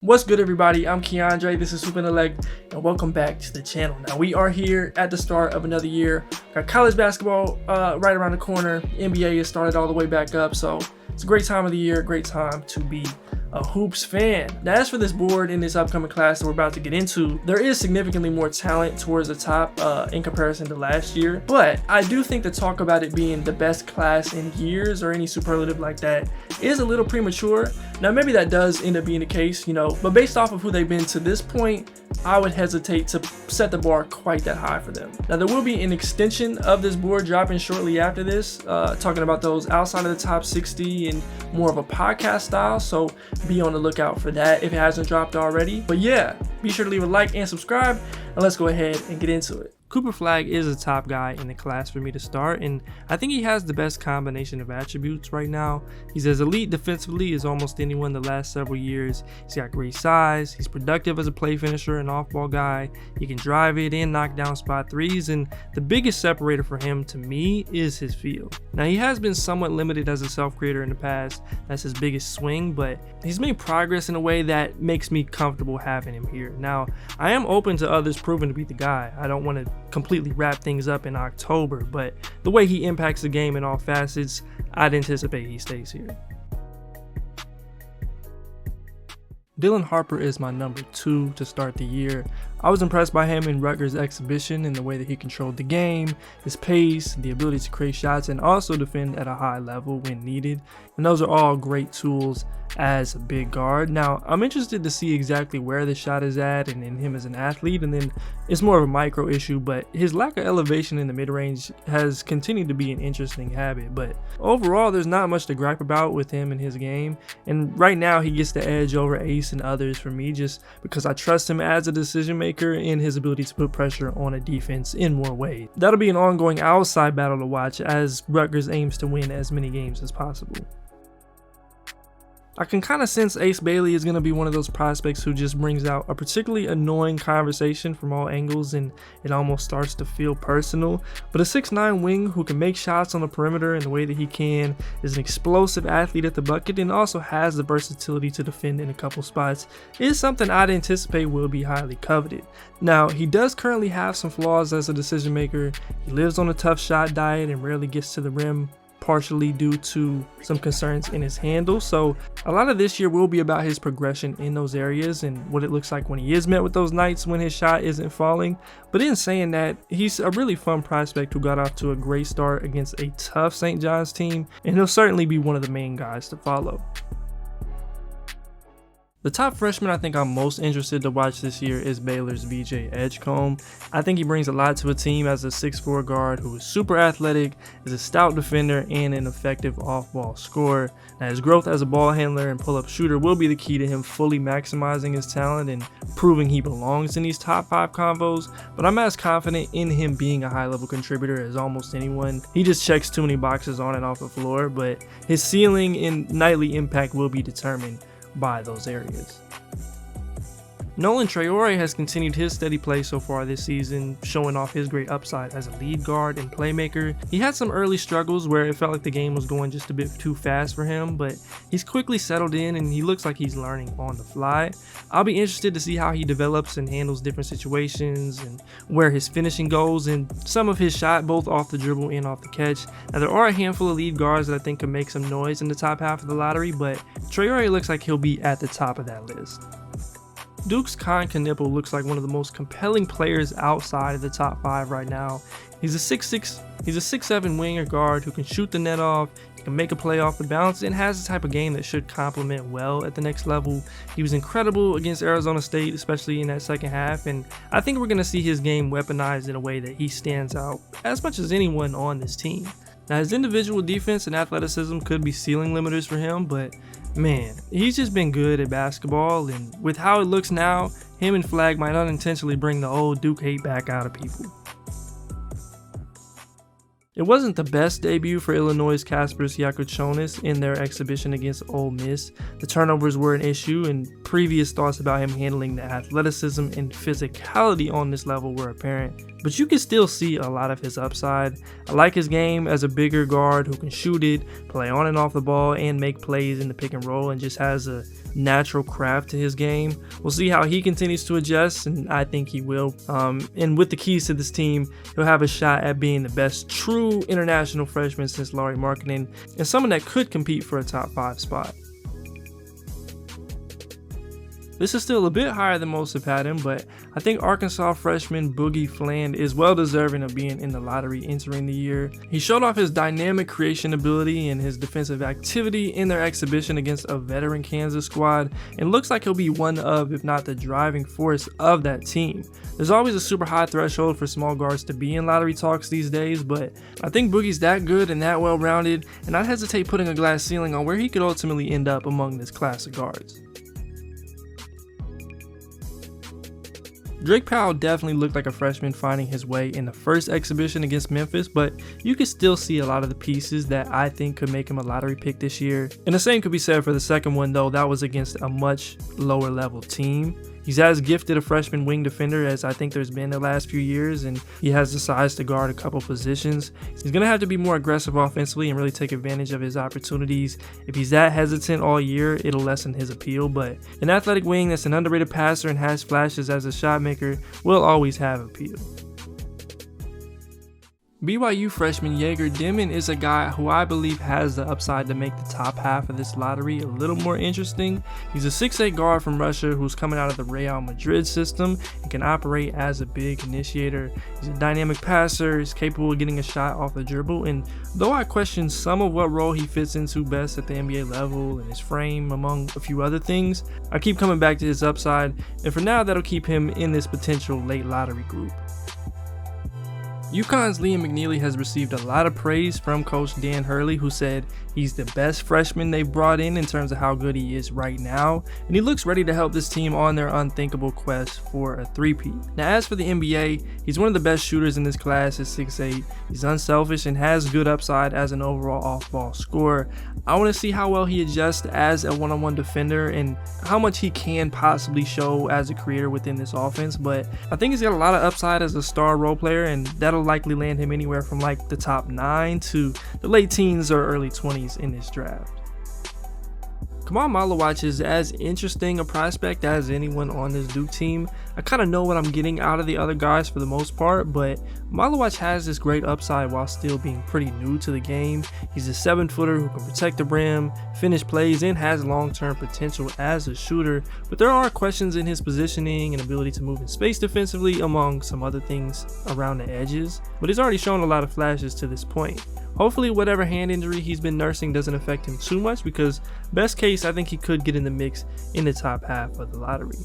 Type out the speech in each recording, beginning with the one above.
What's good, everybody? I'm Keandre. This is HoopIntellect, and welcome back to the channel. Now, we are here at the start of another year. Got college basketball right around the corner. NBA has started all the way back up, so it's a great time of the year, great time to be a Hoops fan. Now, as for this board in this upcoming class that we're about to get into, there is significantly more talent towards the top in comparison to last year, but I do think the talk about it being the best class in years or any superlative like that is a little premature. Now, maybe that does end up being the case, but based off of who they've been to this point, I would hesitate to set the bar quite that high for them. Now, there will be an extension of this board dropping shortly after this, talking about those outside of the top 60 and more of a podcast style, so be on the lookout for that if it hasn't dropped already. But yeah, be sure to leave a like and subscribe, and let's go ahead and get into it. Flagg is a top guy in the class for me to start, and I think he has the best combination of attributes right now. He's as elite defensively as almost anyone the last several years. He's got great size, he's productive as a play finisher and off-ball guy, he can drive it and knock down spot threes, and the biggest separator for him to me is his feel. Now, he has been somewhat limited as a self-creator in the past, that's his biggest swing, but he's made progress in a way that makes me comfortable having him here. Now, I am open to others proving to be the guy. I don't want to completely wrap things up in October, but the way he impacts the game in all facets, I'd anticipate he stays here. Dylan Harper is my number 2 to start the year. I was impressed by him in Rutgers' exhibition in the way that he controlled the game, his pace, the ability to create shots, and also defend at a high level when needed. And those are all great tools as a big guard. Now, I'm interested to see exactly where the shot is at and in him as an athlete, and then it's more of a micro issue, but his lack of elevation in the mid-range has continued to be an interesting habit. But overall, there's not much to gripe about with him and his game, and right now he gets the edge over Ace and others for me just because I trust him as a decision maker and his ability to put pressure on a defense in more ways. That'll be an ongoing outside battle to watch as Rutgers aims to win as many games as possible. I can kind of sense Ace Bailey is going to be one of those prospects who just brings out a particularly annoying conversation from all angles, and it almost starts to feel personal. But a 6'9" wing who can make shots on the perimeter in the way that he can, is an explosive athlete at the bucket, and also has the versatility to defend in a couple spots, is something I'd anticipate will be highly coveted. Now, he does currently have some flaws as a decision maker. He lives on a tough shot diet and rarely gets to the rim, partially due to some concerns in his handle. So a lot of this year will be about his progression in those areas and what it looks like when he is met with those nights when his shot isn't falling. But in saying that, he's a really fun prospect who got off to a great start against a tough St. John's team, and he'll certainly be one of the main guys to follow. The top freshman I think I'm most interested to watch this year is Baylor's VJ Edgecombe. I think he brings a lot to a team as a 6'4" guard who is super athletic, is a stout defender, and an effective off-ball scorer. Now, his growth as a ball handler and pull-up shooter will be the key to him fully maximizing his talent and proving he belongs in these top 5 combos, but I'm as confident in him being a high-level contributor as almost anyone. He just checks too many boxes on and off the floor, but his ceiling and nightly impact will be determined by those areas. Nolan Traore has continued his steady play so far this season, showing off his great upside as a lead guard and playmaker. He had some early struggles where it felt like the game was going just a bit too fast for him, but he's quickly settled in and he looks like he's learning on the fly. I'll be interested to see how he develops and handles different situations and where his finishing goes and some of his shot both off the dribble and off the catch. Now, there are a handful of lead guards that I think can make some noise in the top half of the lottery, but Traore looks like he'll be at the top of that list. Duke's Con Knipple looks like one of the most compelling players outside of the top 5 right now. He's a 6'7" winger guard who can shoot the net off, he can make a play off the bounce, and has the type of game that should complement well at the next level. He was incredible against Arizona State, especially in that second half, and I think we're going to see his game weaponized in a way that he stands out as much as anyone on this team. Now, his individual defense and athleticism could be ceiling limiters for him, but man, he's just been good at basketball, and with how it looks now, him and Flagg might unintentionally bring the old Duke hate back out of people. It wasn't the best debut for Illinois' Kaspers Yakuchonis in their exhibition against Ole Miss. The turnovers were an issue, and previous thoughts about him handling the athleticism and physicality on this level were apparent. But you can still see a lot of his upside. I like his game as a bigger guard who can shoot it, play on and off the ball, and make plays in the pick and roll, and just has a natural craft to his game. We'll see how he continues to adjust, and I think he will. And with the keys to this team, he'll have a shot at being the best true international freshman since Lauri Markkanen, and someone that could compete for a top 5 spot. This is still a bit higher than most have had him, but I think Arkansas freshman Boogie Fland is well deserving of being in the lottery entering the year. He showed off his dynamic creation ability and his defensive activity in their exhibition against a veteran Kansas squad, and looks like he'll be one of, if not the driving force of that team. There's always a super high threshold for small guards to be in lottery talks these days, but I think Boogie's that good and that well rounded, and I'd hesitate putting a glass ceiling on where he could ultimately end up among this class of guards. Drake Powell definitely looked like a freshman finding his way in the first exhibition against Memphis, but you can still see a lot of the pieces that I think could make him a lottery pick this year. And the same could be said for the second one, though that was against a much lower level team. He's as gifted a freshman wing defender as I think there's been the last few years, and he has the size to guard a couple positions. He's going to have to be more aggressive offensively and really take advantage of his opportunities. If he's that hesitant all year, it'll lessen his appeal, but an athletic wing that's an underrated passer and has flashes as a shot maker will always have appeal. BYU freshman Jaeger Dimon is a guy who I believe has the upside to make the top half of this lottery a little more interesting. He's a 6'8" guard from Russia who's coming out of the Real Madrid system and can operate as a big initiator. He's a dynamic passer, he's capable of getting a shot off the dribble, and though I question some of what role he fits into best at the NBA level and his frame among a few other things, I keep coming back to his upside, and for now that'll keep him in this potential late lottery group. UConn's Liam McNeely has received a lot of praise from Coach Dan Hurley, who said he's the best freshman they've brought in terms of how good he is right now, and he looks ready to help this team on their unthinkable quest for a three-peat. Now as for the NBA, he's one of the best shooters in this class at 6'8". He's unselfish and has good upside as an overall off-ball scorer. I want to see how well he adjusts as a one-on-one defender and how much he can possibly show as a creator within this offense, but I think he's got a lot of upside as a star role player, and that'll likely land him anywhere from like the top 9 to the late teens or early 20s in this draft. Kamal Malawach is as interesting a prospect as anyone on this Duke team. I kind of know what I'm getting out of the other guys for the most part, but Malawach has this great upside while still being pretty new to the game. He's a 7-footer who can protect the rim, finish plays, and has long-term potential as a shooter, but there are questions in his positioning and ability to move in space defensively, among some other things around the edges, but he's already shown a lot of flashes to this point. Hopefully whatever hand injury he's been nursing doesn't affect him too much, because best case I think he could get in the mix in the top half of the lottery.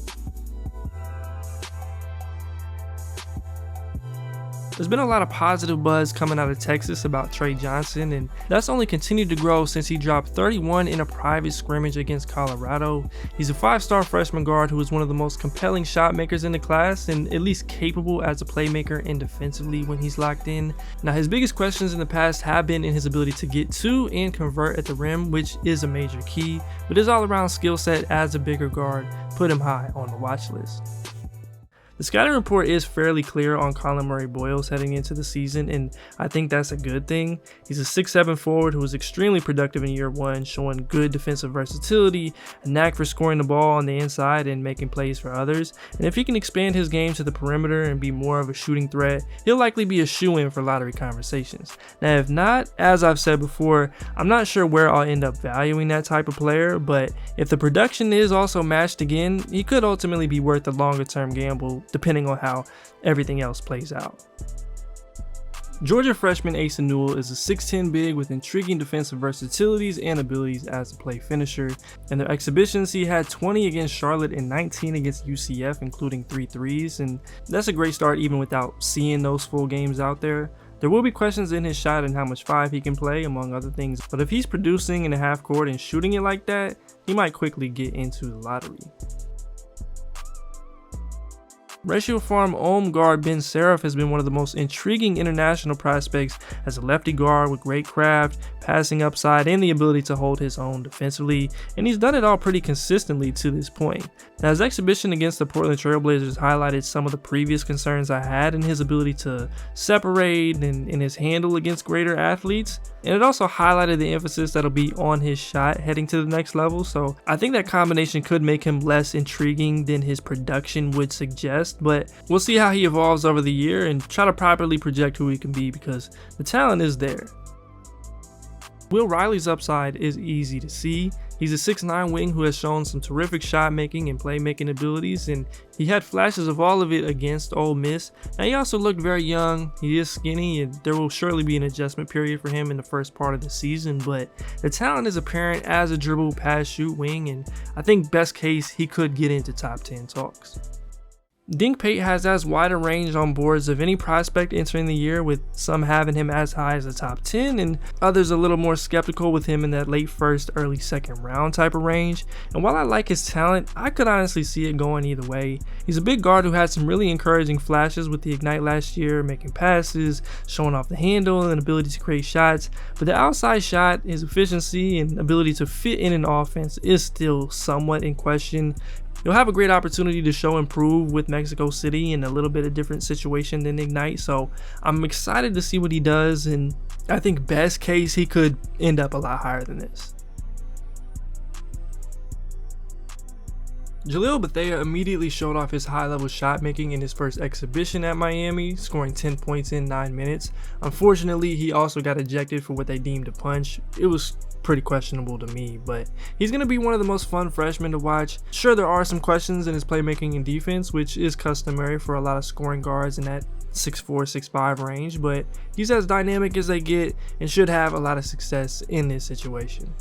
There's been a lot of positive buzz coming out of Texas about Trey Johnson, and that's only continued to grow since he dropped 31 in a private scrimmage against Colorado. He's a 5-star freshman guard who is one of the most compelling shot makers in the class, and at least capable as a playmaker and defensively when he's locked in. Now his biggest questions in the past have been in his ability to get to and convert at the rim, which is a major key, but his all-around skill set as a bigger guard put him high on the watch list. The scouting report is fairly clear on Colin Murray-Boyles heading into the season, and I think that's a good thing. He's a 6'7" forward who was extremely productive in year one, showing good defensive versatility, a knack for scoring the ball on the inside and making plays for others. And if he can expand his game to the perimeter and be more of a shooting threat, he'll likely be a shoo-in for lottery conversations. Now if not, as I've said before, I'm not sure where I'll end up valuing that type of player, but if the production is also matched again, he could ultimately be worth a longer term gamble, depending on how everything else plays out. Georgia freshman Asa Newell is a 6'10" big with intriguing defensive versatilities and abilities as a play finisher. In their exhibitions, he had 20 against Charlotte and 19 against UCF, including 3 threes, and that's a great start even without seeing those full games out there. There will be questions in his shot and how much 5 he can play, among other things, but if he's producing in the half court and shooting it like that, he might quickly get into the lottery. Ratio Farm Ohm guard Ben Seraph has been one of the most intriguing international prospects as a lefty guard with great craft, passing upside and the ability to hold his own defensively, and he's done it all pretty consistently to this point. Now, his exhibition against the Portland Trailblazers highlighted some of the previous concerns I had in his ability to separate and in his handle against greater athletes, and it also highlighted the emphasis that'll be on his shot heading to the next level. So I think that combination could make him less intriguing than his production would suggest, but we'll see how he evolves over the year and try to properly project who he can be, because the talent is there. Will Riley's upside is easy to see. He's a 6'9" wing who has shown some terrific shot making and playmaking abilities, and he had flashes of all of it against Ole Miss. Now, he also looked very young. He is skinny, and there will surely be an adjustment period for him in the first part of the season, but the talent is apparent as a dribble, pass, shoot wing, and I think best case he could get into top 10 talks. Dink Pate has as wide a range on boards of any prospect entering the year, with some having him as high as the top 10 and others a little more skeptical with him in that late first, early second round type of range. And while I like his talent, I could honestly see it going either way. He's a big guard who had some really encouraging flashes with the Ignite last year, making passes, showing off the handle and ability to create shots, but the outside shot, his efficiency and ability to fit in an offense is still somewhat in question. He'll have a great opportunity to show and prove with Mexico City in a little bit of different situation than Ignite, so I'm excited to see what he does, and I think best case he could end up a lot higher than this. Jaleel Bethea immediately showed off his high-level shot making in his first exhibition at Miami, scoring 10 points in 9 minutes. Unfortunately, he also got ejected for what they deemed a punch. It was pretty questionable to me, but he's going to be one of the most fun freshmen to watch. Sure, there are some questions in his playmaking and defense, which is customary for a lot of scoring guards in that 6'4", 6'5" range, but he's as dynamic as they get and should have a lot of success in this situation.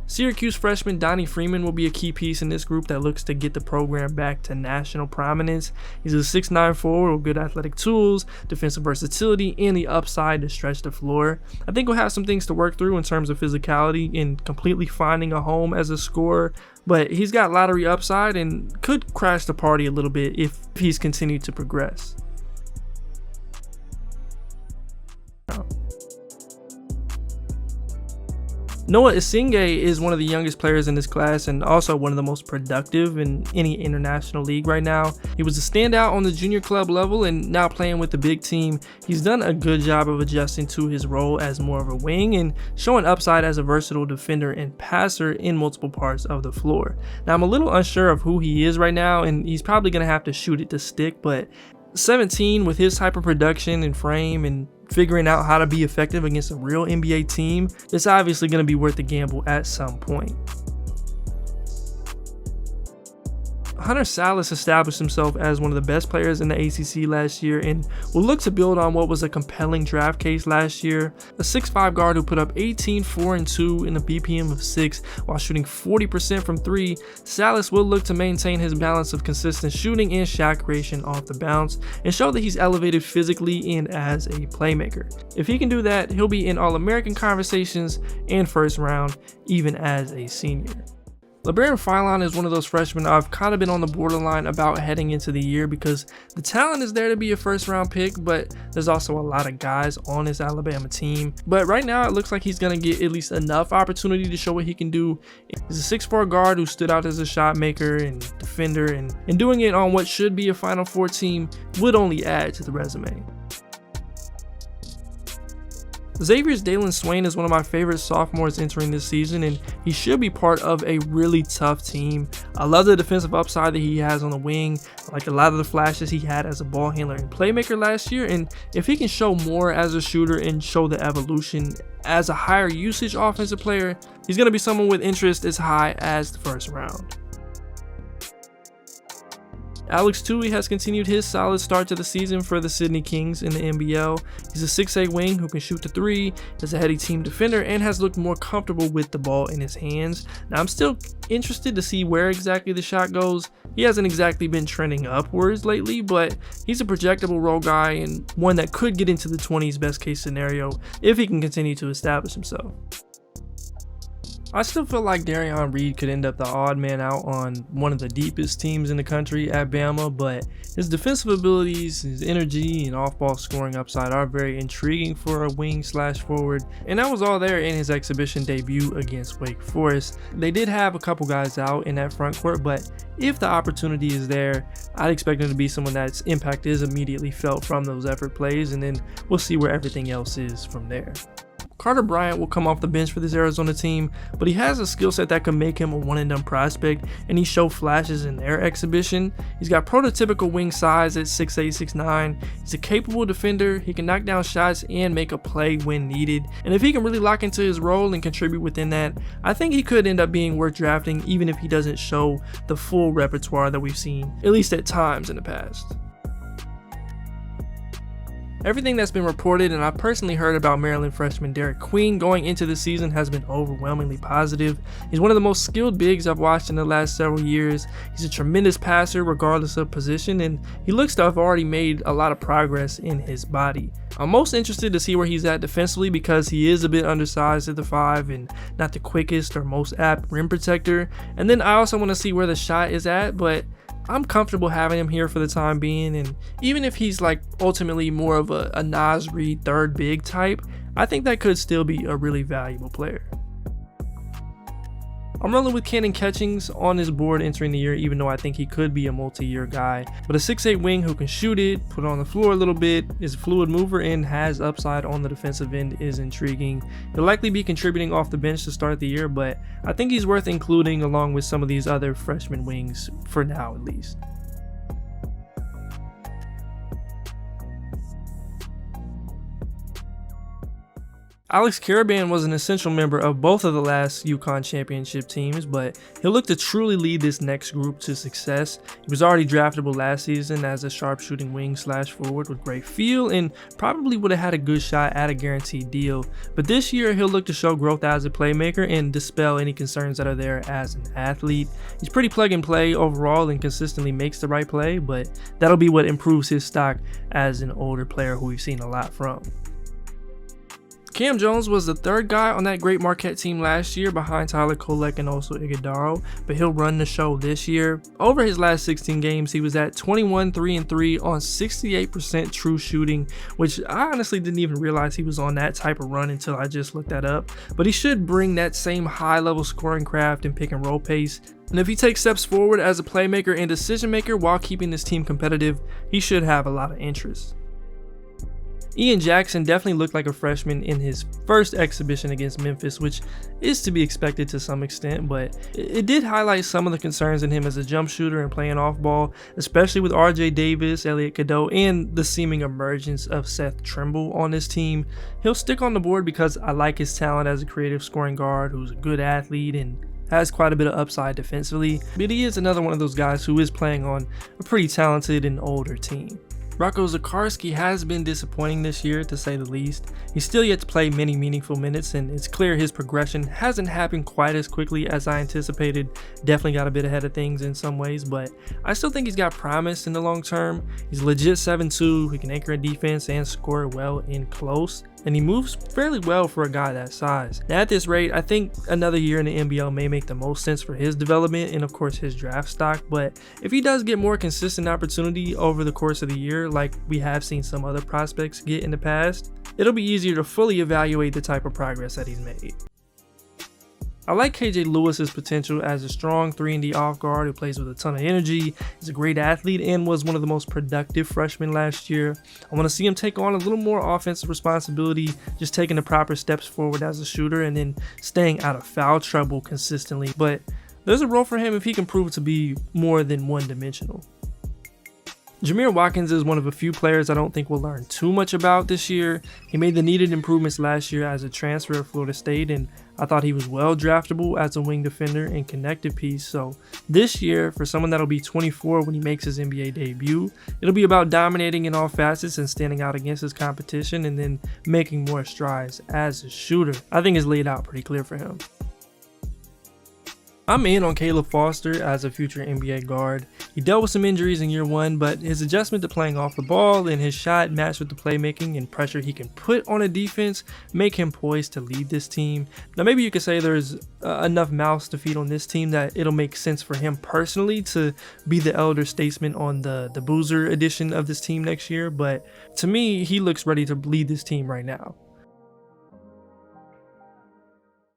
Syracuse freshman Donnie Freeman will be a key piece in this group that looks to get the program back to national prominence. He's a 6'9" forward with good athletic tools, defensive versatility, and the upside to stretch the floor. I think we'll have some things to work through in terms of physicality and completely finding a home as a scorer, but he's got lottery upside and could crash the party a little bit if he's continued to progress. Noah Isinghe is one of the youngest players in this class and also one of the most productive in any international league right now. He was a standout on the junior club level, and now playing with the big team, he's done a good job of adjusting to his role as more of a wing and showing upside as a versatile defender and passer in multiple parts of the floor. Now, I'm a little unsure of who he is right now, and he's probably going to have to shoot it to stick, but 17 with his type of production and frame and figuring out how to be effective against a real NBA team, it's obviously going to be worth the gamble at some point. Hunter Sallis established himself as one of the best players in the ACC last year and will look to build on what was a compelling draft case last year. A 6'5" guard who put up 18, 4, and 2 in a BPM of 6 while shooting 40% from 3, Sallis will look to maintain his balance of consistent shooting and shot creation off the bounce and show that he's elevated physically and as a playmaker. If he can do that, he'll be in All-American conversations and first round, even as a senior. LeBaron Philon is one of those freshmen I've kind of been on the borderline about heading into the year because the talent is there to be a first round pick, but there's also a lot of guys on this Alabama team. But right now it looks like he's going to get at least enough opportunity to show what he can do. He's a 6'4" guard who stood out as a shot maker and defender, and doing it on what should be a Final Four team would only add to the resume. Xavier's Dalen Swain is one of my favorite sophomores entering this season, and he should be part of a really tough team. I love the defensive upside that he has on the wing. I like a lot of the flashes he had as a ball handler and playmaker last year, and if he can show more as a shooter and show the evolution as a higher usage offensive player, he's going to be someone with interest as high as the first round. Alex Tui has continued his solid start to the season for the Sydney Kings in the NBL. He's a 6'8" wing who can shoot the 3, is a heady team defender, and has looked more comfortable with the ball in his hands. Now, I'm still interested to see where exactly the shot goes. He hasn't exactly been trending upwards lately, but he's a projectable role guy and one that could get into the 20s best case scenario if he can continue to establish himself. I still feel like Darion Reed could end up the odd man out on one of the deepest teams in the country at Bama, but his defensive abilities, his energy, and off-ball scoring upside are very intriguing for a wing/forward, and that was all there in his exhibition debut against Wake Forest. They did have a couple guys out in that front court, but if the opportunity is there, I'd expect him to be someone that's impact is immediately felt from those effort plays, and then we'll see where everything else is from there. Carter Bryant will come off the bench for this Arizona team, but he has a skill set that could make him a one-and-done prospect, and he showed flashes in their exhibition. He's got prototypical wing size at 6'8", 6'9". He's a capable defender. He can knock down shots and make a play when needed, and if he can really lock into his role and contribute within that, I think he could end up being worth drafting, even if he doesn't show the full repertoire that we've seen, at least at times in the past. Everything that's been reported and I've personally heard about Maryland freshman Derek Queen going into the season has been overwhelmingly positive. He's one of the most skilled bigs I've watched in the last several years. He's a tremendous passer regardless of position, and he looks to have already made a lot of progress in his body. I'm most interested to see where he's at defensively because he is a bit undersized at the 5 and not the quickest or most apt rim protector. And then I also want to see where the shot is at, but I'm comfortable having him here for the time being, and even if he's like ultimately more of a Naz Reid third big type, I think that could still be a really valuable player. I'm rolling with Cannon Catchings on his board entering the year, even though I think he could be a multi-year guy. But a 6'8" wing who can shoot it, put it on the floor a little bit, is a fluid mover, and has upside on the defensive end is intriguing. He'll likely be contributing off the bench to start the year, but I think he's worth including along with some of these other freshman wings for now at least. Alex Karaban was an essential member of both of the last UConn championship teams, but he'll look to truly lead this next group to success. He was already draftable last season as a sharpshooting wing/forward with great feel and probably would have had a good shot at a guaranteed deal. But this year he'll look to show growth as a playmaker and dispel any concerns that are there as an athlete. He's pretty plug and play overall and consistently makes the right play, but that'll be what improves his stock as an older player who we've seen a lot from. Cam Jones was the third guy on that great Marquette team last year behind Tyler Kolek and also Iguodaro, but he'll run the show this year. Over his last 16 games, he was at 21, 3 and 3 on 68% true shooting, which I honestly didn't even realize he was on that type of run until I just looked that up. But he should bring that same high level scoring craft and pick and roll pace. And if he takes steps forward as a playmaker and decision maker while keeping this team competitive, he should have a lot of interest. Ian Jackson definitely looked like a freshman in his first exhibition against Memphis, which is to be expected to some extent, but it did highlight some of the concerns in him as a jump shooter and playing off ball, especially with RJ Davis, Elliot Cadeau, and the seeming emergence of Seth Trimble on this team. He'll stick on the board because I like his talent as a creative scoring guard who's a good athlete and has quite a bit of upside defensively, but he is another one of those guys who is playing on a pretty talented and older team. Rocco Zakarski has been disappointing this year, to say the least. He's still yet to play many meaningful minutes, and it's clear his progression hasn't happened quite as quickly as I anticipated. Definitely got a bit ahead of things in some ways, but I still think he's got promise in the long term. He's legit 7'2", he can anchor a defense and score well in close, and he moves fairly well for a guy that size. Now at this rate, I think another year in the NBL may make the most sense for his development and of course his draft stock, but if he does get more consistent opportunity over the course of the year like we have seen some other prospects get in the past, it'll be easier to fully evaluate the type of progress that he's made. I like KJ Lewis's potential as a strong 3-and-D off guard who plays with a ton of energy. He's a great athlete and was one of the most productive freshmen last year. I want to see him take on a little more offensive responsibility, just taking the proper steps forward as a shooter and then staying out of foul trouble consistently. But there's a role for him if he can prove to be more than one-dimensional. Jameer Watkins is one of a few players I don't think we'll learn too much about this year. He made the needed improvements last year as a transfer at Florida State, and I thought he was well draftable as a wing defender and connective piece. So this year, for someone that'll be 24 when he makes his NBA debut, it'll be about dominating in all facets and standing out against his competition and then making more strides as a shooter. I think it's laid out pretty clear for him. I'm in on Caleb Foster as a future NBA guard. He dealt with some injuries in year one, but his adjustment to playing off the ball and his shot matched with the playmaking and pressure he can put on a defense make him poised to lead this team. Now maybe you could say there's enough mouths to feed on this team that it'll make sense for him personally to be the elder statesman on the Boozer edition of this team next year, but to me, he looks ready to lead this team right now.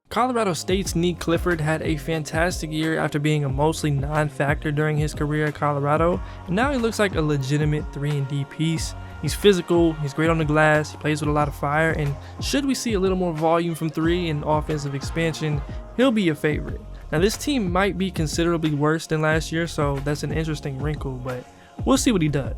Colorado State's Nick Clifford had a fantastic year after being a mostly non-factor during his career at Colorado, and now he looks like a legitimate 3-and-D piece. He's physical, he's great on the glass, he plays with a lot of fire, and should we see a little more volume from 3 and offensive expansion, he'll be a favorite. Now this team might be considerably worse than last year, so that's an interesting wrinkle, but we'll see what he does.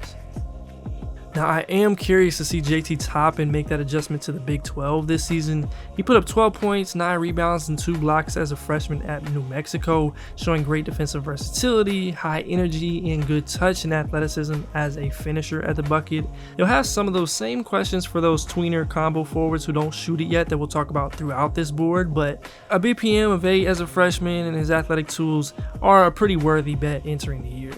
Now I am curious to see JT Toppin make that adjustment to the Big 12 this season. He put up 12 points, 9 rebounds, and 2 blocks as a freshman at New Mexico, showing great defensive versatility, high energy, and good touch and athleticism as a finisher at the bucket. He'll have some of those same questions for those tweener combo forwards who don't shoot it yet that we'll talk about throughout this board, but a BPM of 8 as a freshman and his athletic tools are a pretty worthy bet entering the year.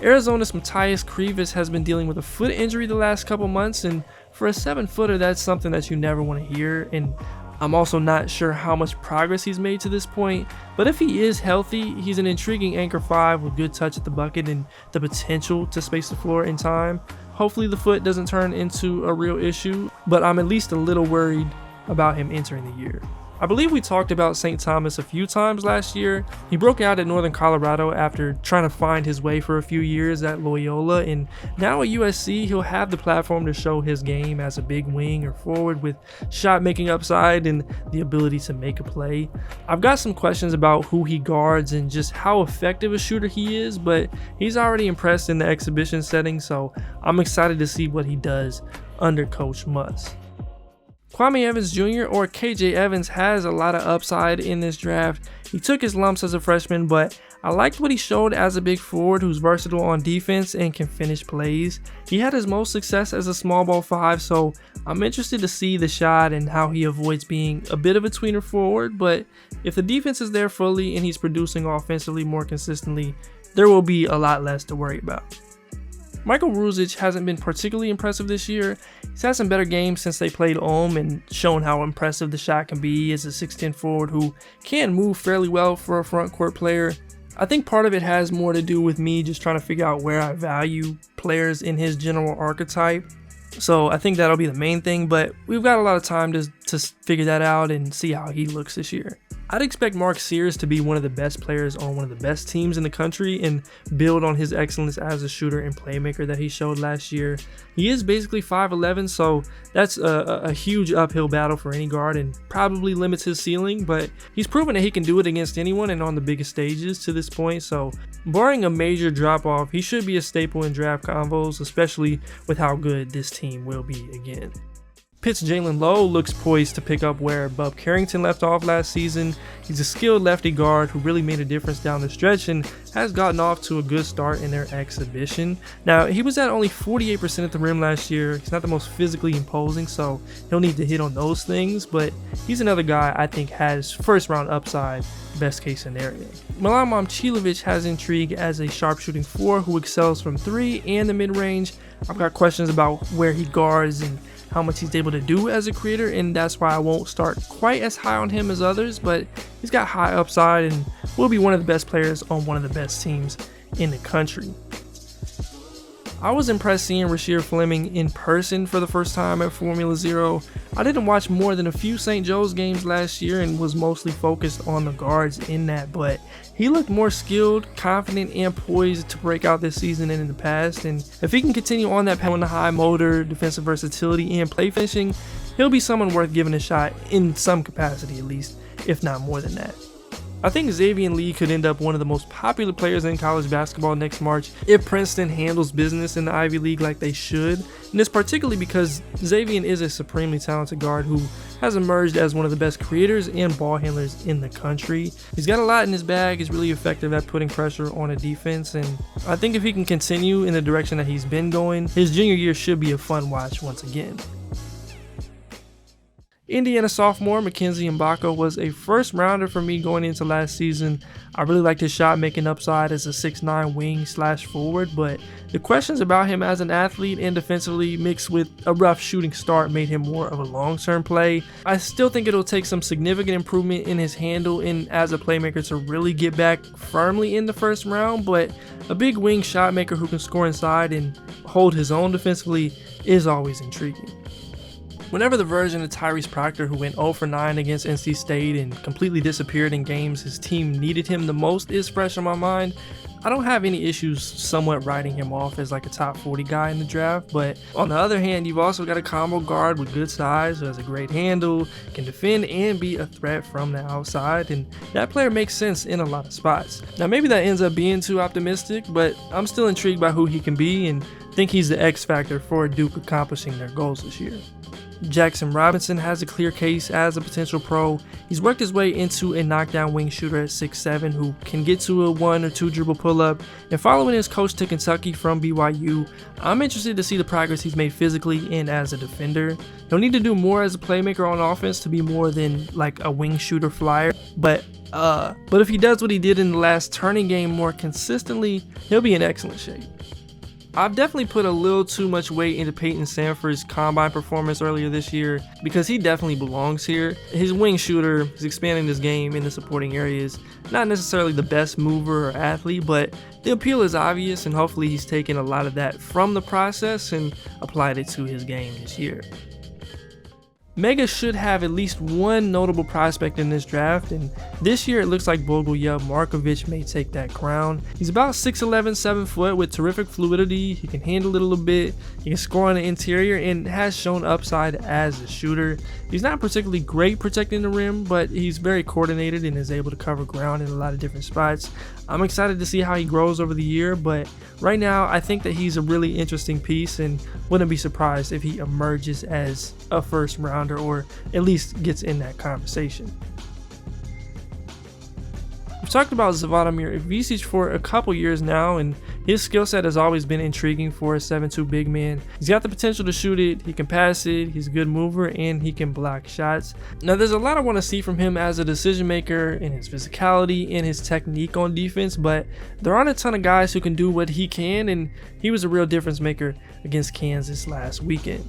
Arizona's Matthias Krivas has been dealing with a foot injury the last couple months, and for a 7-footer, that's something that you never want to hear, and I'm also not sure how much progress he's made to this point, but if he is healthy, he's an intriguing anchor 5 with good touch at the bucket and the potential to space the floor in time. Hopefully the foot doesn't turn into a real issue, but I'm at least a little worried about him entering the year. I believe we talked about St. Thomas a few times last year. He broke out at Northern Colorado after trying to find his way for a few years at Loyola, and now at USC he'll have the platform to show his game as a big wing or forward with shot making upside and the ability to make a play. I've got some questions about who he guards and just how effective a shooter he is, but he's already impressed in the exhibition setting, so I'm excited to see what he does under Coach Muss. Kwame Evans Jr. or KJ Evans has a lot of upside in this draft. He took his lumps as a freshman, but I liked what he showed as a big forward who's versatile on defense and can finish plays. He had his most success as a small ball 5, so I'm interested to see the shot and how he avoids being a bit of a tweener forward, but if the defense is there fully and he's producing offensively more consistently, there will be a lot less to worry about. Michael Ruzic hasn't been particularly impressive this year. He's had some better games since they played Ulm and shown how impressive the shot can be as a 6'10 forward who can move fairly well for a front court player. I think part of it has more to do with me just trying to figure out where I value players in his general archetype. So I think that'll be the main thing, but we've got a lot of time to figure that out and see how he looks this year. I'd expect Mark Sears to be one of the best players on one of the best teams in the country and build on his excellence as a shooter and playmaker that he showed last year. He is basically 5'11", so that's a huge uphill battle for any guard and probably limits his ceiling, but he's proven that he can do it against anyone and on the biggest stages to this point, so barring a major drop-off, he should be a staple in draft combos, especially with how good this team will be again. Pitt's Jalen Lowe looks poised to pick up where Bub Carrington left off last season. He's a skilled lefty guard who really made a difference down the stretch and has gotten off to a good start in their exhibition. Now, he was at only 48% at the rim last year. He's not the most physically imposing, so he'll need to hit on those things, but he's another guy I think has first round upside, best case scenario. Milan Momcilovic has intrigue as a sharpshooting 4 who excels from 3 and the mid-range. I've got questions about where he guards and how much he's able to do as a creator, and that's why I won't start quite as high on him as others, but he's got high upside and will be one of the best players on one of the best teams in the country. I was impressed seeing Rasheer Fleming in person for the first time at Formula Zero. I didn't watch more than a few St. Joe's games last year and was mostly focused on the guards in that, but he looked more skilled, confident, and poised to break out this season than in the past, and if he can continue on that path with the high motor, defensive versatility, and play finishing, he'll be someone worth giving a shot in some capacity at least, if not more than that. I think Xavier Lee could end up one of the most popular players in college basketball next March if Princeton handles business in the Ivy League like they should, and it's particularly because Xavier is a supremely talented guard who has emerged as one of the best creators and ball handlers in the country. He's got a lot in his bag, he's really effective at putting pressure on a defense, and I think if he can continue in the direction that he's been going, his junior year should be a fun watch once again. Indiana sophomore Mackenzie Mbaka was a first rounder for me going into last season. I really liked his shot making upside as a 6'9 wing / forward, but the questions about him as an athlete and defensively mixed with a rough shooting start made him more of a long-term play. I still think it'll take some significant improvement in his handle and as a playmaker to really get back firmly in the first round, but a big wing shot maker who can score inside and hold his own defensively is always intriguing. Whenever the version of Tyrese Proctor who went 0 for 9 against NC State and completely disappeared in games his team needed him the most is fresh on my mind, I don't have any issues somewhat writing him off as like a top 40 guy in the draft, but on the other hand, you've also got a combo guard with good size who has a great handle, can defend and be a threat from the outside, and that player makes sense in a lot of spots. Now maybe that ends up being too optimistic, but I'm still intrigued by who he can be and think he's the X factor for Duke accomplishing their goals this year. Jackson Robinson has a clear case as a potential pro. He's worked his way into a knockdown wing shooter at 6'7" who can get to a 1 or 2 dribble pull-up, and following his coach to Kentucky from BYU, I'm interested to see the progress he's made physically and as a defender. He'll need to do more as a playmaker on offense to be more than like a wing shooter flyer, but if he does what he did in the last turning game more consistently, he'll be in excellent shape. I've definitely put a little too much weight into Peyton Sandford's combine performance earlier this year because he definitely belongs here. His wing shooter is expanding his game in the supporting areas. Not necessarily the best mover or athlete, but the appeal is obvious and hopefully he's taken a lot of that from the process and applied it to his game this year. Mega should have at least one notable prospect in this draft, and this year it looks like Bogolja Markovic may take that crown. He's about 6'11", 7 foot with terrific fluidity. He can handle it a little bit, he can score on the interior, and has shown upside as a shooter. He's not particularly great protecting the rim, but he's very coordinated and is able to cover ground in a lot of different spots. I'm excited to see how he grows over the year, but right now I think that he's a really interesting piece and wouldn't be surprised if he emerges as a first rounder or at least gets in that conversation. We've talked about Zvonimir Ivicic for a couple years now, and his skill set has always been intriguing for a 7'2" big man. He's got the potential to shoot it, he can pass it, he's a good mover, and he can block shots. Now there's a lot I want to see from him as a decision maker in his physicality and his technique on defense, but there aren't a ton of guys who can do what he can, and he was a real difference maker against Kansas last weekend.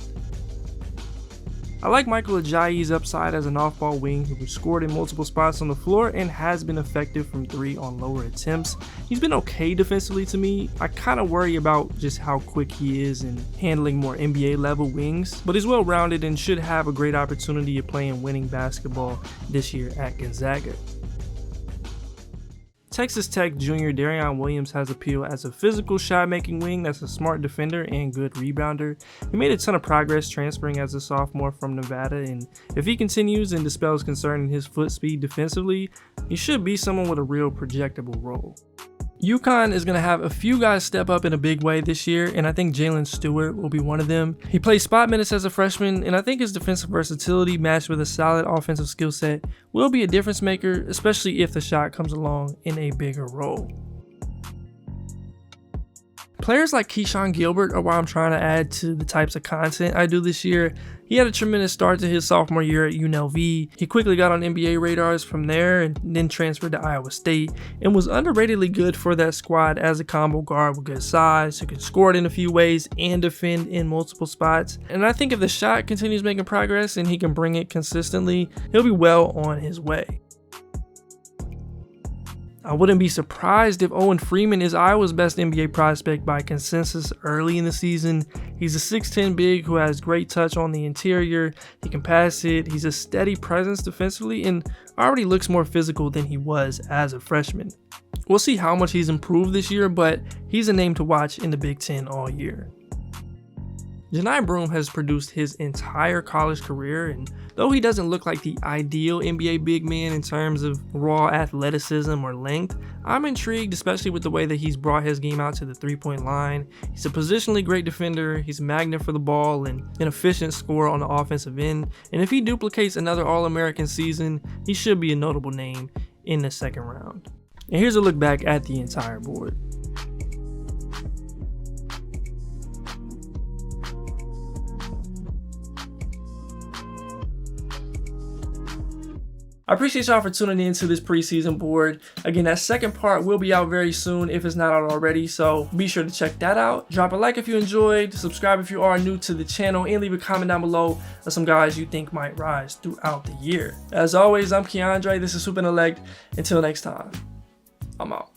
I like Michael Ajayi's upside as an off-ball wing who scored in multiple spots on the floor and has been effective from 3 on lower attempts. He's been okay defensively to me. I kind of worry about just how quick he is in handling more NBA level wings, but he's well rounded and should have a great opportunity of playing winning basketball this year at Gonzaga. Texas Tech junior Darion Williams has appeal as a physical shot-making wing that's a smart defender and good rebounder. He made a ton of progress transferring as a sophomore from Nevada, and if he continues and dispels concern in his foot speed defensively, he should be someone with a real projectable role. UConn is going to have a few guys step up in a big way this year, and I think Jalen Stewart will be one of them. He plays spot minutes as a freshman, and I think his defensive versatility matched with a solid offensive skill set will be a difference maker, especially if the shot comes along in a bigger role. Players like Keyshawn Gilbert are why I'm trying to add to the types of content I do this year. He had a tremendous start to his sophomore year at UNLV. He quickly got on NBA radars from there and then transferred to Iowa State and was underratedly good for that squad as a combo guard with good size who can score it in a few ways and defend in multiple spots. And I think if the shot continues making progress and he can bring it consistently, he'll be well on his way. I wouldn't be surprised if Owen Freeman is Iowa's best NBA prospect by consensus early in the season. He's a 6'10" big who has great touch on the interior, he can pass it, he's a steady presence defensively, and already looks more physical than he was as a freshman. We'll see how much he's improved this year, but he's a name to watch in the Big Ten all year. Johni Broome has produced his entire college career, and though he doesn't look like the ideal NBA big man in terms of raw athleticism or length, I'm intrigued, especially with the way that he's brought his game out to the three-point line. He's a positionally great defender, he's a magnet for the ball, and an efficient scorer on the offensive end, and if he duplicates another All-American season, he should be a notable name in the second round. And here's a look back at the entire board. I appreciate y'all for tuning in to this preseason board. Again, that second part will be out very soon if it's not out already, so be sure to check that out. Drop a like if you enjoyed, subscribe if you are new to the channel, and leave a comment down below of some guys you think might rise throughout the year. As always, I'm Keandre, this is HoopIntellect. Until next time, I'm out.